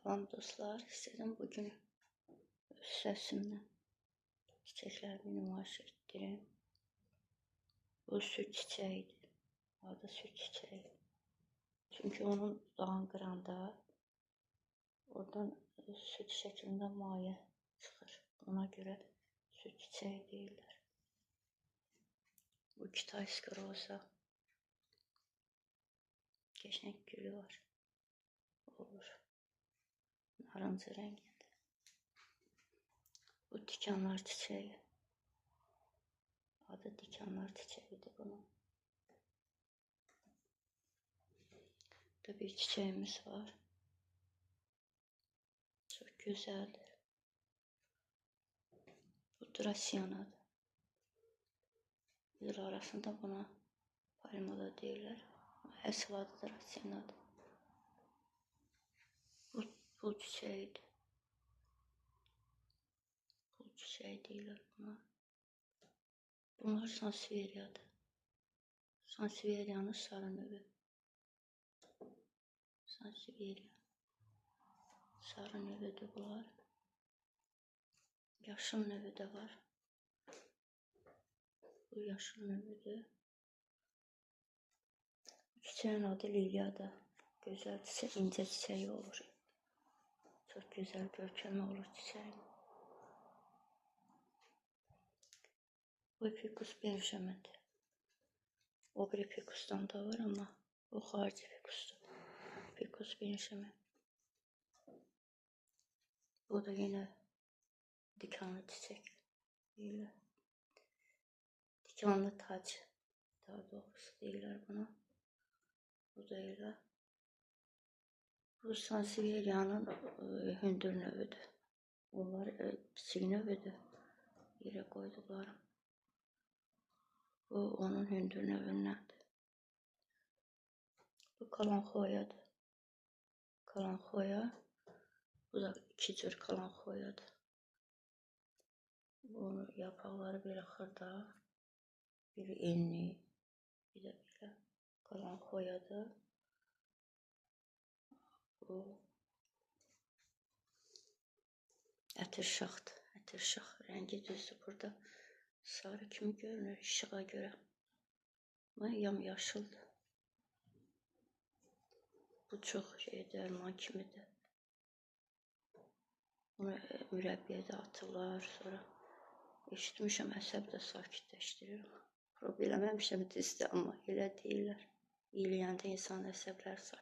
Salam dostlar, istedim bugün öz səsimlə çiçəklərimi nümayiş etdirim. Bu süd çiçəyidir, adı süd çiçəyi. Çünki onun dudağını qıranda oradan süd şəklində maye çıxır. Ona görə süd çiçəyi deyirlər. Bu kitayska roza, qəşəng gülü var, olur, narıncı rəngində. Bu dikanlar çiçeği. Adı dikanlar çiçeğidir bunun. Burada bir çiçeğimiz var. Çok güzeldir. Bu drasyanadır. Bir arasında buna palma da deyirlər. Əsl adı drasyanadır. Bu çiçeğidir. Bu çiçeği deyirlər buna. Bunlar sanseveriyadır. Sanseveriyanın sarı növü. Sanseveriya. Sarı növüdür bunlar. Yaşıl növü de var. Bu yaşıl növüdür. Çiçeğin adı lilyadır. Güzel çiçek, ince çiçeği olur. Çok güzel görkemi olur çiçeğin. Bu fikus benjamindir. O bir fikustan da var ama bu harici fikustur. Fikus benjamin. Bu da yine dikanlı çiçek. Böyle. Dikanlı tac. Daha doğrusu deyirlər buna. Bu da elə. Bu sanseveriyanın hündür növüdür. Bunlar kiçik növüdür. Yerə qoyduqlarım. Bu onun hündür növündəndir. Bu kalanxoyadır. Kalanxoya. Bu da iki cür kalanxoyadır. Bunun yaprakları belə xırda. Biri enli. Bir də belə kalanxoyadır. Bu ətirşaxdır. Ətirşax rəngi düzdür burada. Sarı kimi görünür işığa görə. Ama yamyaşıldır. Bu çox dərman kimidir. Bunu mürəbbiyə də atırlar. Sonra eşitmişəm əsəb də sakitləşdirir. Problem eləməmişəm düzdür, amma elə deyirlər. İyiləyəndə insan əsəblər sakitləşdirir.